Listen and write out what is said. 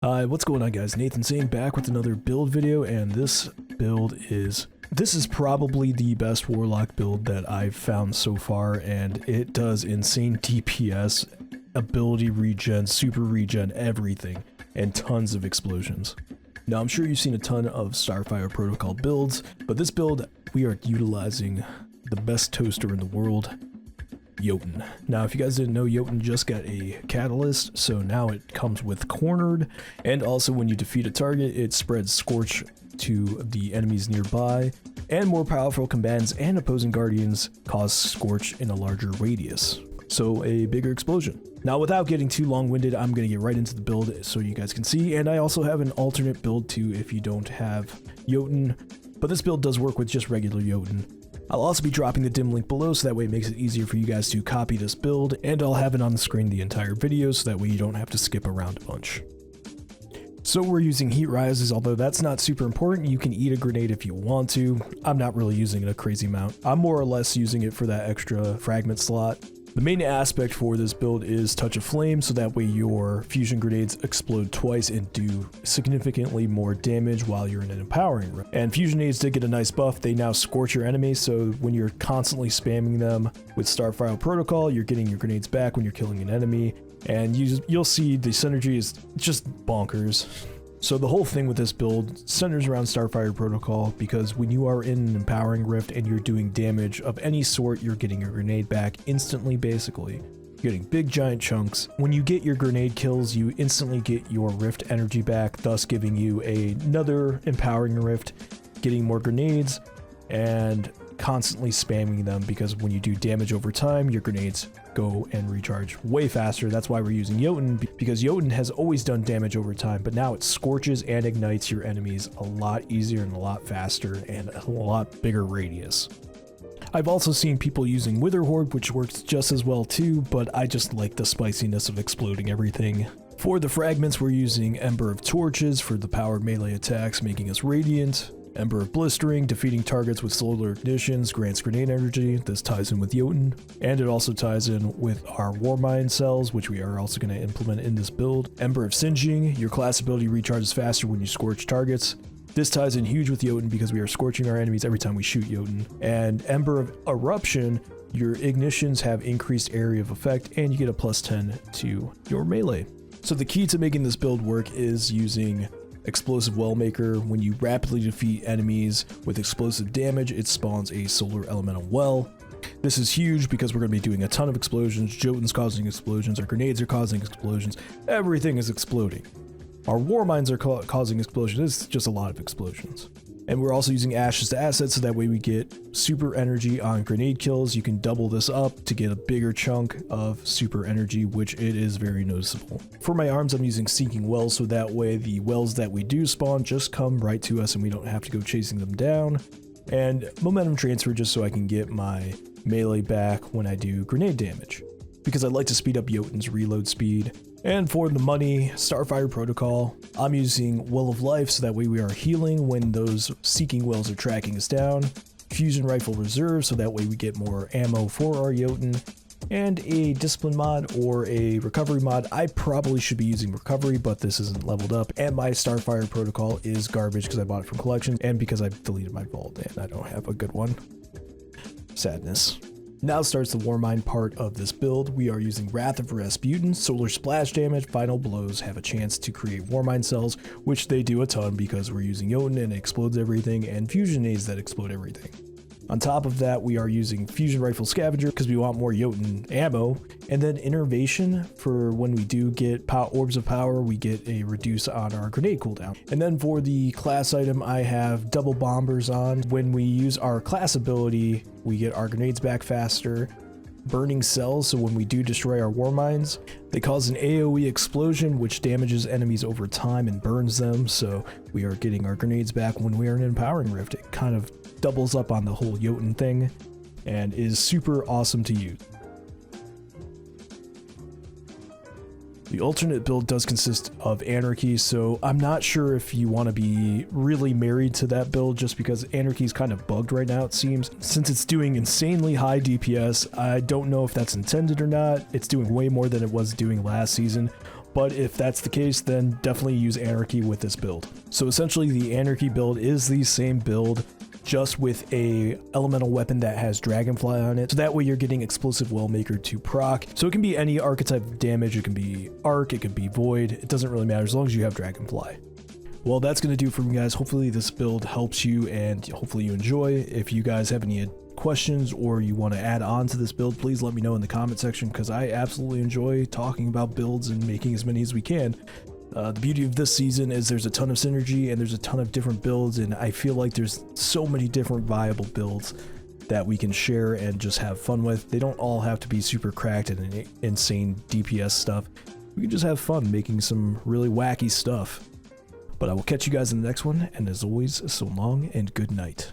What's going on, guys? nathINSANE back with another build video, and this is probably the best Warlock build that I've found so far, and it does insane DPS, ability regen, super regen, everything, and tons of explosions. Now, I'm sure you've seen a ton of Starfire Protocol builds, but this build, we are utilizing the best toaster in the world, Jotunn. Now, if you guys didn't know, Jotunn just got a catalyst, so now it comes with cornered, and also when you defeat a target, it spreads scorch to the enemies nearby, and more powerful combatants and opposing guardians cause scorch in a larger radius, so a bigger explosion. Now, without getting too long-winded, I'm going to get right into the build so you guys can see, and I also have an alternate build too if you don't have Jotunn, but this build does work with just regular Jotunn. I'll also be dropping the dim link below so that way it makes it easier for you guys to copy this build, and I'll have it on the screen the entire video so that way you don't have to skip around a bunch. So we're using heat rises, although that's not super important. You can eat a grenade if you want to. I'm not really using it a crazy amount. I'm more or less using it for that extra fragment slot. The main aspect for this build is Touch of Flame, so that way your fusion grenades explode twice and do significantly more damage while you're in an empowering room. And fusion grenades did get a nice buff. They now scorch your enemies, so when you're constantly spamming them with Starfire Protocol, you're getting your grenades back when you're killing an enemy, and you'll see the synergy is just bonkers. So the whole thing with this build centers around Starfire Protocol, because when you are in an empowering rift and you're doing damage of any sort, you're getting your grenade back instantly, basically. You're getting big giant chunks. When you get your grenade kills, you instantly get your rift energy back, thus giving you another empowering rift, getting more grenades, and constantly spamming them, because when you do damage over time, your grenades go and recharge way faster. That's why we're using Jotunn, because Jotunn has always done damage over time, but now it scorches and ignites your enemies a lot easier and a lot faster and a lot bigger radius. I've also seen people using Wither Horde, which works just as well too, but I just like the spiciness of exploding everything. For the fragments, we're using Ember of Torches for the powered melee attacks, making us radiant. Ember of Blistering, defeating targets with solar ignitions, grants grenade energy. This ties in with Jotunn, and it also ties in with our WARMIND cells, which we are also going to implement in this build. Ember of Singeing, your class ability recharges faster when you scorch targets. This ties in huge with Jotunn because we are scorching our enemies every time we shoot Jotunn. And Ember of Eruption, your ignitions have increased area of effect, and you get a +10 to your melee. So the key to making this build work is using Explosive Well Maker. When you rapidly defeat enemies with explosive damage, it spawns a solar elemental well. This is huge because we're going to be doing a ton of explosions. Jotunn's causing explosions, our grenades are causing explosions, everything is exploding. Our Warminds are causing explosions. It's just a lot of explosions. And we're also using Ashes to Assets, so that way we get super energy on grenade kills. You can double this up to get a bigger chunk of super energy, which it is very noticeable. For my arms, I'm using Seeking Wells, so that way the wells that we do spawn just come right to us and we don't have to go chasing them down. And Momentum Transfer, just so I can get my melee back when I do grenade damage, because I like to speed up Jotunn's reload speed. And for the money, Starfire Protocol, I'm using Well of Life, so that way we are healing when those Seeking Wells are tracking us down. Fusion Rifle Reserve, so that way we get more ammo for our Jotunn. And a Discipline mod or a Recovery mod. I probably should be using Recovery, but this isn't leveled up. And my Starfire Protocol is garbage because I bought it from Collection and because I've deleted my vault and I don't have a good one. Sadness. Now starts the Warmind part of this build. We are using Wrath of Rasputin. Solar splash damage, final blows have a chance to create Warmind cells, which they do a ton because we're using Jotunn and it explodes everything, and fusion grenades that explode everything. On top of that, we are using Fusion Rifle Scavenger because we want more Jotunn ammo, and then Innervation for when we do get Orbs of Power, we get a reduce on our grenade cooldown. And then for the class item, I have Double Bombers on. When we use our class ability, we get our grenades back faster. Burning Cells, so when we do destroy our Warminds, they cause an AoE explosion which damages enemies over time and burns them, so we are getting our grenades back when we are in an empowering rift. It kind of doubles up on the whole Jotunn thing and is super awesome to use. The alternate build does consist of Anarchy, so I'm not sure if you want to be really married to that build, just because Anarchy is kind of bugged right now, it seems. Since it's doing insanely high DPS, I don't know if that's intended or not. It's doing way more than it was doing last season, but if that's the case, then definitely use Anarchy with this build. So essentially the Anarchy build is the same build, just with a elemental weapon that has Dragonfly on it. So that way you're getting Explosive Wellmaker to proc. So it can be any archetype of damage, it can be Arc, it can be Void, it doesn't really matter as long as you have Dragonfly. Well, that's going to do for me, guys. Hopefully this build helps you and hopefully you enjoy. If you guys have any questions or you want to add on to this build, please let me know in the comment section, because I absolutely enjoy talking about builds and making as many as we can. The beauty of this season is there's a ton of synergy and there's a ton of different builds, and I feel like there's so many different viable builds that we can share and just have fun with. They don't all have to be super cracked and insane DPS stuff. We can just have fun making some really wacky stuff. But I will catch you guys in the next one, and as always, so long and good night.